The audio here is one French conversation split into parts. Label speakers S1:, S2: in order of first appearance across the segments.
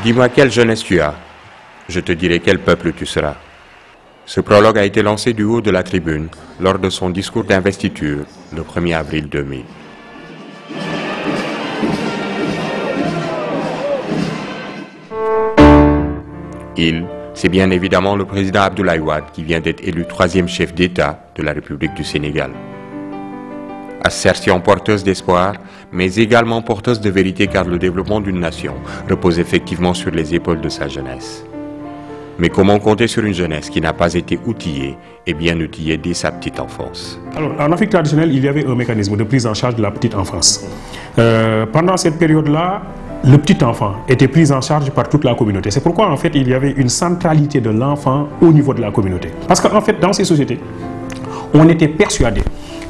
S1: Dis-moi quelle jeunesse tu as, je te dirai quel peuple tu seras. Ce prologue a été lancé du haut de la tribune lors de son discours d'investiture le 1er avril 2000. Il, c'est bien évidemment le président Abdoulaye Wade qui vient d'être élu 3e chef d'État de la République du Sénégal. Assertion porteuse d'espoir, mais également porteuse de vérité car le développement d'une nation repose effectivement sur les épaules de sa jeunesse. Mais comment compter sur une jeunesse qui n'a pas été outillée et bien outillée dès sa petite enfance?
S2: Alors, en Afrique traditionnelle, il y avait un mécanisme de prise en charge de la petite enfance. Pendant cette période-là, le petit enfant était pris en charge par toute la communauté. C'est pourquoi, en fait, il y avait une centralité de l'enfant au niveau de la communauté. Parce qu'en fait, dans ces sociétés, on était persuadé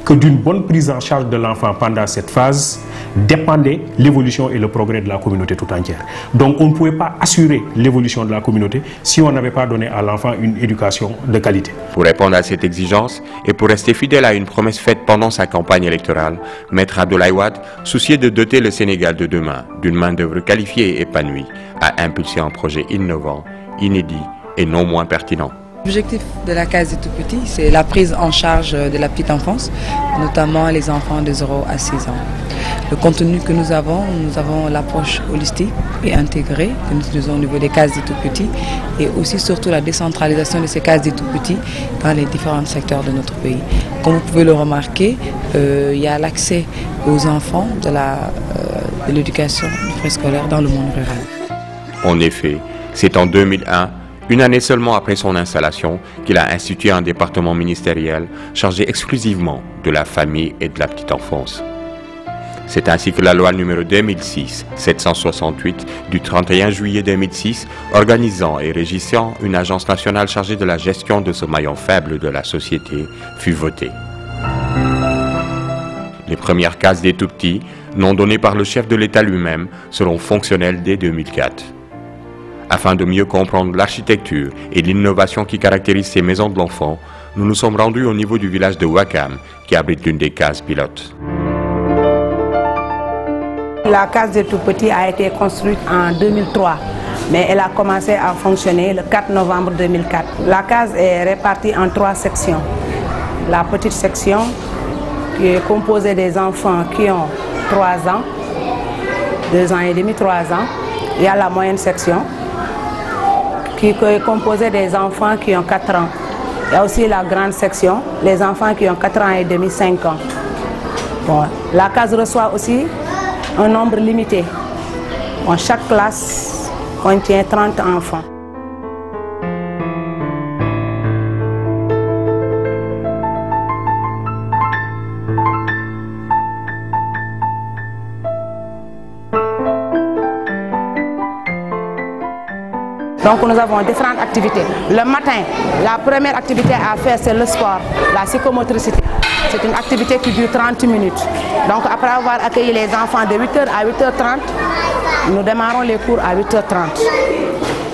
S2: que d'une bonne prise en charge de l'enfant pendant cette phase dépendait l'évolution et le progrès de la communauté tout entière. Donc on ne pouvait pas assurer l'évolution de la communauté si on n'avait pas donné à l'enfant une éducation de qualité.
S1: Pour répondre à cette exigence et pour rester fidèle à une promesse faite pendant sa campagne électorale, Maître Abdoulaye Wade, soucié de doter le Sénégal de demain d'une main-d'œuvre qualifiée et épanouie, a impulsé un projet innovant, inédit et non moins pertinent.
S3: L'objectif de la case des tout-petits, c'est la prise en charge de la petite enfance, notamment les enfants de 0 à 6 ans. Le contenu que nous avons l'approche holistique et intégrée que nous utilisons au niveau des cases des tout-petits et aussi surtout la décentralisation de ces cases des tout-petits dans les différents secteurs de notre pays. Comme vous pouvez le remarquer, il y a l'accès aux enfants de l'éducation préscolaire dans le monde rural.
S1: En effet, c'est en 2001, une année seulement après son installation, qu'il a institué un département ministériel chargé exclusivement de la famille et de la petite enfance. C'est ainsi que la loi numéro 2006-768 du 31 juillet 2006, organisant et régissant une agence nationale chargée de la gestion de ce maillon faible de la société, fut votée. Les premières cases des tout-petits, non données par le chef de l'État lui-même, seront fonctionnelles dès 2004. Afin de mieux comprendre l'architecture et l'innovation qui caractérisent ces maisons de l'enfant, nous nous sommes rendus au niveau du village de Ouakam, qui abrite l'une des cases pilotes.
S4: La case des tout-petits a été construite en 2003, mais elle a commencé à fonctionner le 4 novembre 2004. La case est répartie en 3 sections. La petite section, qui est composée des enfants qui ont 3 ans, 2 ans et demi, 3 ans. Il y a la moyenne section, qui est composée des enfants qui ont 4 ans. Il y a aussi la grande section, les enfants qui ont 4 ans et demi, 5 ans. Bon, la case reçoit aussi un nombre limité. Bon, chaque classe contient 30 enfants. Donc nous avons différentes activités. Le matin, la première activité à faire, c'est le sport, la psychomotricité. C'est une activité qui dure 30 minutes. Donc après avoir accueilli les enfants de 8h à 8h30, nous démarrons les cours à 8h30.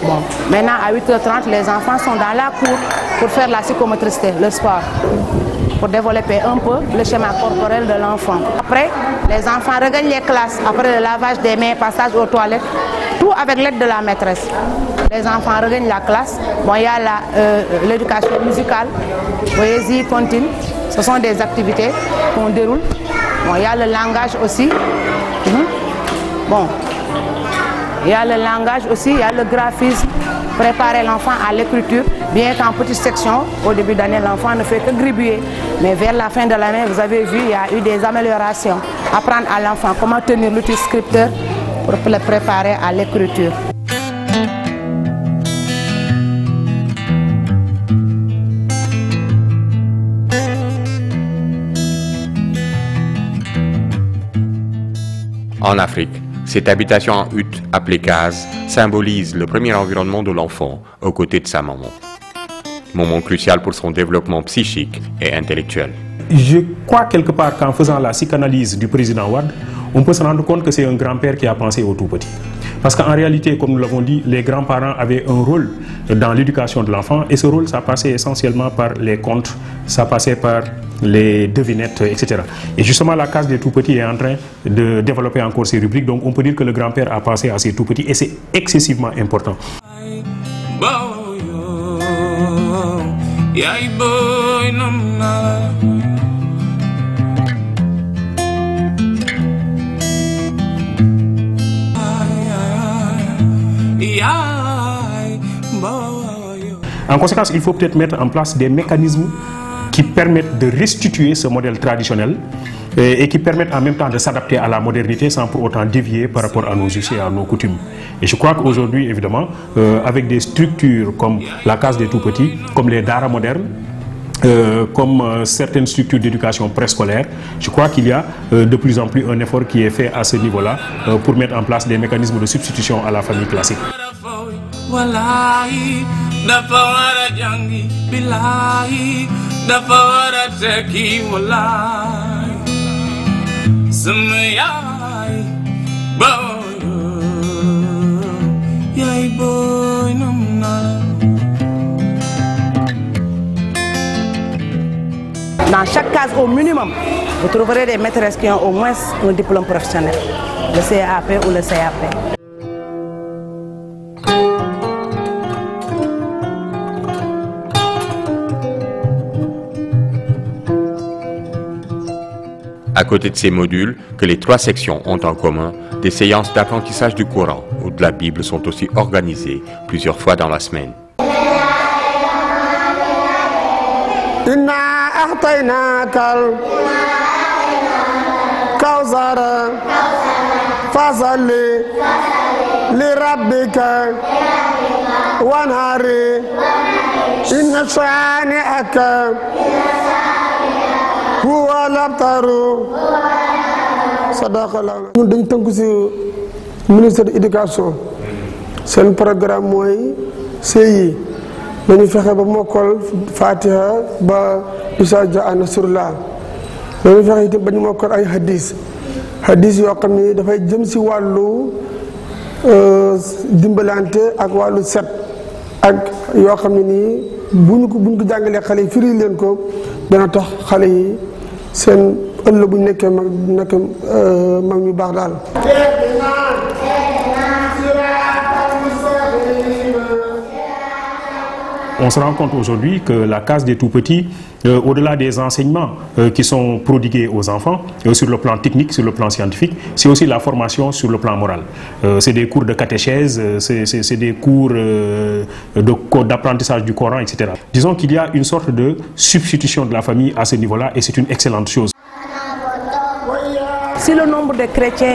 S4: Bon, maintenant à 8h30, les enfants sont dans la cour pour faire la psychomotricité, le sport, pour développer un peu le schéma corporel de l'enfant. Après, les enfants regagnent les classes, après le lavage des mains, passage aux toilettes, tout avec l'aide de la maîtresse. Les enfants regagnent la classe. Bon, il y a l'éducation musicale, poésie, comptine. Ce sont des activités qu'on déroule. Bon, il y a le langage aussi. Bon, il y a le langage aussi, il y a le graphisme. Préparer l'enfant à l'écriture, bien qu'en petite section, au début d'année, l'enfant ne fait que gribouiller. Mais vers la fin de l'année, vous avez vu, il y a eu des améliorations. Apprendre à l'enfant comment tenir l'outil scripteur pour le préparer à l'écriture.
S1: En Afrique, cette habitation en hutte, appelée case, symbolise le premier environnement de l'enfant aux côtés de sa maman. Moment crucial pour son développement psychique et intellectuel.
S2: Je crois quelque part qu'en faisant la psychanalyse du président Wade, on peut se rendre compte que c'est un grand-père qui a pensé au tout petit. Parce qu'en réalité, comme nous l'avons dit, les grands-parents avaient un rôle dans l'éducation de l'enfant et ce rôle, ça passait essentiellement par les contes, ça passait par les devinettes, etc. Et justement, la case des tout-petits est en train de développer encore ces rubriques. Donc, on peut dire que le grand-père a pensé à ces tout-petits et c'est excessivement important. En conséquence, il faut peut-être mettre en place des mécanismes qui permettent de restituer ce modèle traditionnel et qui permettent en même temps de s'adapter à la modernité sans pour autant dévier par rapport à nos us et à nos coutumes. Et je crois qu'aujourd'hui, évidemment, avec des structures comme la case des tout-petits, comme les Dara modernes, comme certaines structures d'éducation préscolaire, je crois qu'il y a de plus en plus un effort qui est fait à ce niveau-là pour mettre en place des mécanismes de substitution à la famille classique.
S4: Dans chaque case, au minimum, vous trouverez des maîtresses qui ont au moins un diplôme professionnel, le CAP ou le CAP.
S1: À côté de ces modules, que les 3 sections ont en commun, des séances d'apprentissage du Coran ou de la Bible sont aussi organisées plusieurs fois dans la semaine.
S5: ñun dañ tënku ci ministère de l'éducation seen programme mooy CI dañu fexe ba mokkal Fatiha ba Isa Jaa Nasrullah dañu fexe itam ba ñu mokkal ay hadis yoo xam ni dafay jëm ci wàllu dimbalante ak wàllu set ak yoo xam ne nii bu ñu ko jàngalee xale yi firi leen ko dana tax xale yi seen ëllëg bu ñu nekkee mag ñu baax daal.
S2: On se rend compte aujourd'hui que la case des tout-petits, au-delà des enseignements qui sont prodigués aux enfants, sur le plan technique, sur le plan scientifique, c'est aussi la formation sur le plan moral. C'est des cours de catéchèse, c'est des cours d'apprentissage du Coran, etc. Disons qu'il y a une sorte de substitution de la famille à ce niveau-là et c'est une excellente chose.
S4: Si le nombre de chrétiens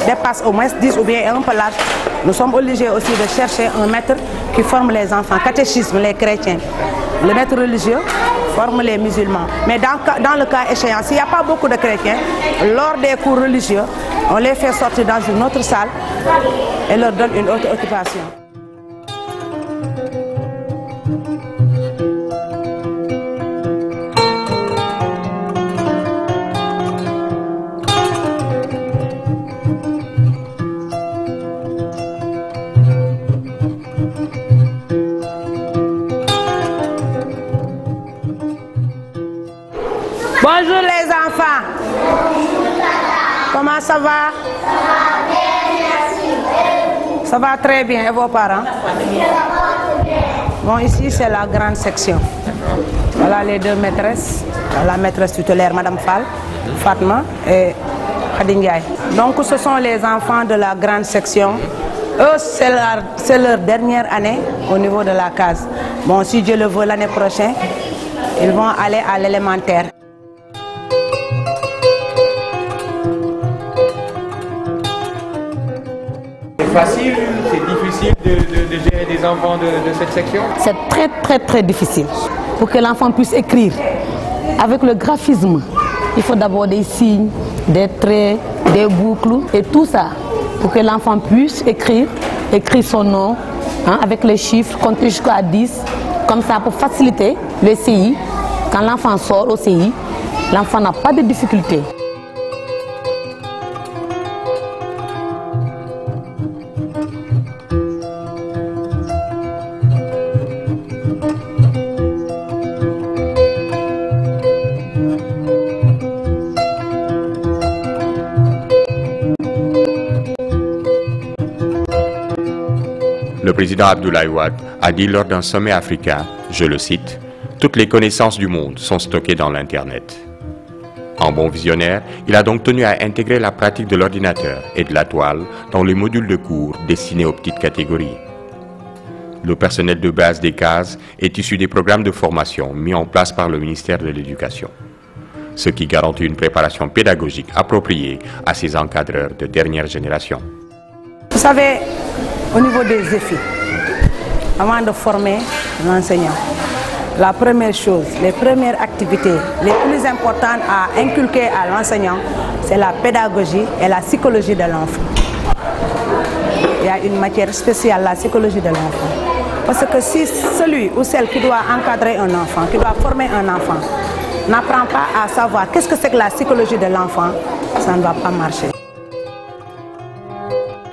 S4: dépasse au moins 10 ou bien un peu large, nous sommes obligés aussi de chercher un maître qui forme les enfants, catéchisme, les chrétiens. Le maître religieux forme les musulmans. Mais dans le cas échéant, s'il n'y a pas beaucoup de chrétiens, lors des cours religieux, on les fait sortir dans une autre salle et leur donne une autre occupation. Bonjour les enfants. Comment ça va? Ça va très bien. Et vos parents? Bon, ici c'est la grande section. Voilà les 2 maîtresses. La maîtresse tutélaire, Madame Fall, Fatma et Khady Ndiaye. Donc ce sont les enfants de la grande section. Eux, c'est leur dernière année au niveau de la case. Bon, si Dieu le veut, l'année prochaine, ils vont aller à l'élémentaire.
S6: C'est facile, c'est difficile de gérer des enfants de cette section?
S7: C'est très difficile. Pour que l'enfant puisse écrire avec le graphisme, il faut d'abord des signes, des traits, des boucles et tout ça. Pour que l'enfant puisse écrire son nom avec les chiffres, compter jusqu'à 10, comme ça pour faciliter le CI. Quand l'enfant sort au CI, l'enfant n'a pas de difficulté.
S1: président Abdoulaye Wade a dit lors d'un sommet africain, je le cite, « Toutes les connaissances du monde sont stockées dans l'Internet ». En bon visionnaire, il a donc tenu à intégrer la pratique de l'ordinateur et de la toile dans les modules de cours destinés aux petites catégories. Le personnel de base des cases est issu des programmes de formation mis en place par le ministère de l'Éducation, ce qui garantit une préparation pédagogique appropriée à ces encadreurs de dernière génération.
S4: Vous savez, au niveau des EFI, avant de former l'enseignant, la première chose, les premières activités les plus importantes à inculquer à l'enseignant, c'est la pédagogie et la psychologie de l'enfant. Il y a une matière spéciale, la psychologie de l'enfant. Parce que si celui ou celle qui doit encadrer un enfant, qui doit former un enfant, n'apprend pas à savoir qu'est-ce que c'est que la psychologie de l'enfant, ça ne va pas marcher.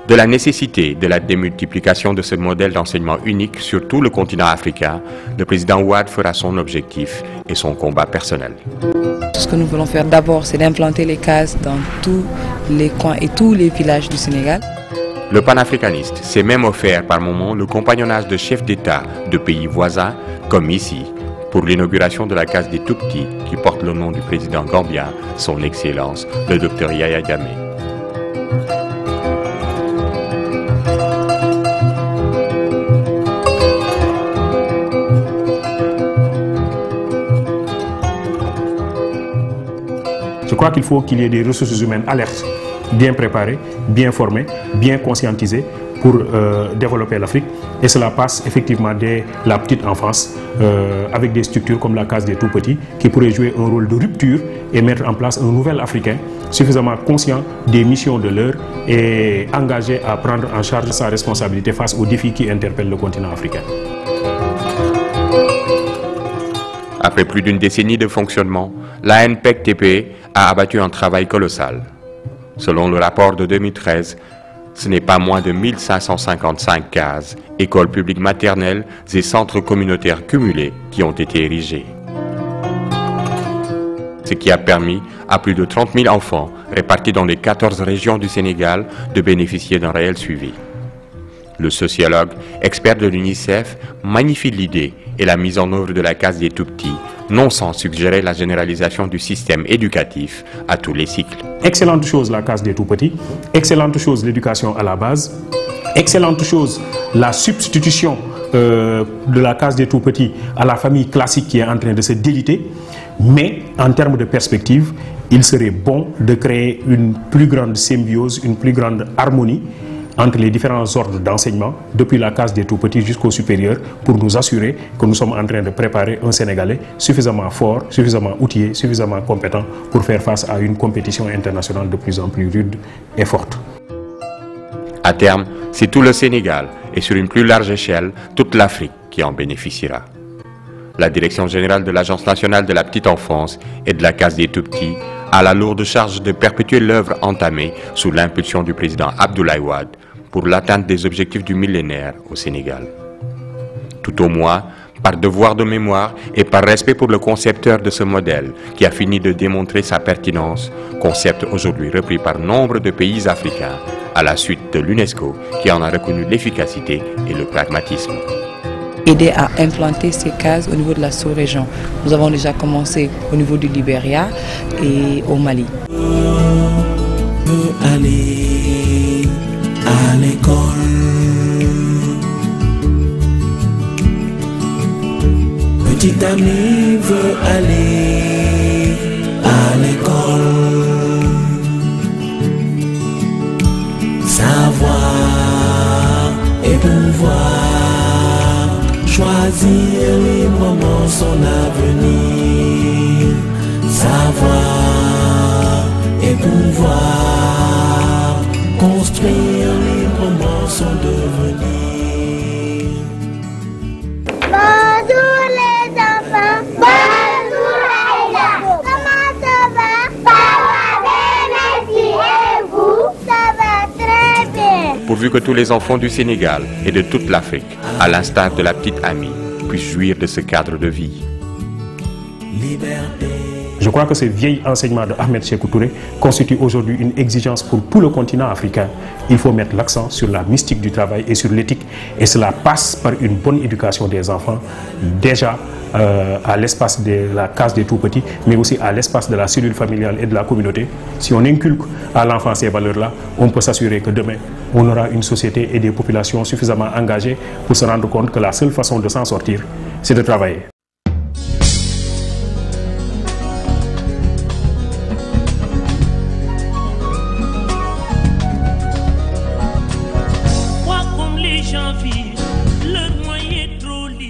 S1: De la nécessité de la démultiplication de ce modèle d'enseignement unique sur tout le continent africain, le président Wade fera son objectif et son combat personnel.
S3: Ce que nous voulons faire d'abord, c'est d'implanter les cases dans tous les coins et tous les villages du Sénégal.
S1: Le panafricaniste s'est même offert par moments le compagnonnage de chefs d'État de pays voisins, comme ici, pour l'inauguration de la case des tout-petits qui porte le nom du président gambien, son Excellence, le Dr Yaya Jammeh.
S2: Je crois qu'il faut qu'il y ait des ressources humaines alertes, bien préparées, bien formées, bien conscientisées pour développer l'Afrique. Et cela passe effectivement dès la petite enfance avec des structures comme la case des tout-petits qui pourraient jouer un rôle de rupture et mettre en place un nouvel Africain suffisamment conscient des missions de l'heure et engagé à prendre en charge sa responsabilité face aux défis qui interpellent le continent africain.
S1: Après plus d'une décennie de fonctionnement, l'ANPEC-TP a abattu un travail colossal. Selon le rapport de 2013, ce n'est pas moins de 1555 cases, écoles publiques maternelles et centres communautaires cumulés qui ont été érigés. Ce qui a permis à plus de 30 000 enfants répartis dans les 14 régions du Sénégal de bénéficier d'un réel suivi. Le sociologue, expert de l'UNICEF, magnifie l'idée et la mise en œuvre de la case des tout-petits, non sans suggérer la généralisation du système éducatif à tous les cycles.
S2: Excellente chose la case des tout-petits, excellente chose l'éducation à la base, excellente chose la substitution de la case des tout-petits à la famille classique qui est en train de se déliter, mais en termes de perspective, il serait bon de créer une plus grande symbiose, une plus grande harmonie entre les différents ordres d'enseignement, depuis la case des tout-petits jusqu'au supérieur, pour nous assurer que nous sommes en train de préparer un Sénégalais suffisamment fort, suffisamment outillé, suffisamment compétent pour faire face à une compétition internationale de plus en plus rude et forte.
S1: À terme, c'est tout le Sénégal et sur une plus large échelle, toute l'Afrique qui en bénéficiera. La Direction générale de l'Agence nationale de la petite enfance et de la case des tout-petits a la lourde charge de perpétuer l'œuvre entamée sous l'impulsion du président Abdoulaye Wade pour l'atteinte des objectifs du millénaire au Sénégal. Tout au moins, par devoir de mémoire et par respect pour le concepteur de ce modèle qui a fini de démontrer sa pertinence, concept aujourd'hui repris par nombre de pays africains à la suite de l'UNESCO qui en a reconnu l'efficacité et le pragmatisme.
S3: Aider à implanter ces cases au niveau de la sous-région. Nous avons déjà commencé au niveau du Libéria et au Mali.
S8: Aller à l'école, petit ami veut aller à l'école, savoir et pouvoir choisir librement son avenir, savoir et pouvoir construire librement son devenir.
S9: Bonjour les enfants, bonjour Aïda. Comment ça va? Ça va bien, merci. Et vous? Ça va très bien.
S1: Pourvu que tous les enfants du Sénégal et de toute l'Afrique, à l'instar de la petite amie, puissent jouir de ce cadre de vie.
S2: Je crois que ce vieil enseignement de Ahmed Sékou Touré constitue aujourd'hui une exigence pour tout le continent africain. Il faut mettre l'accent sur la mystique du travail et sur l'éthique, et cela passe par une bonne éducation des enfants, déjà à l'espace de la case des tout-petits, mais aussi à l'espace de la cellule familiale et de la communauté. Si on inculque à l'enfant ces valeurs-là, on peut s'assurer que demain, on aura une société et des populations suffisamment engagées pour se rendre compte que la seule façon de s'en sortir, c'est de travailler.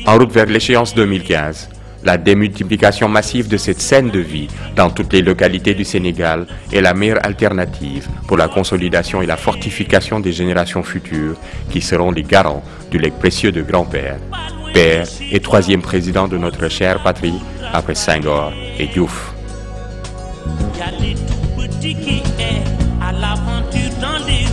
S1: En route vers l'échéance 2015, la démultiplication massive de cette scène de vie dans toutes les localités du Sénégal est la meilleure alternative pour la consolidation et la fortification des générations futures qui seront les garants du legs précieux de grand-père, père et troisième président de notre chère patrie après Senghor et Diouf.
S8: Il y a les tout petits qui est à l'aventure dans les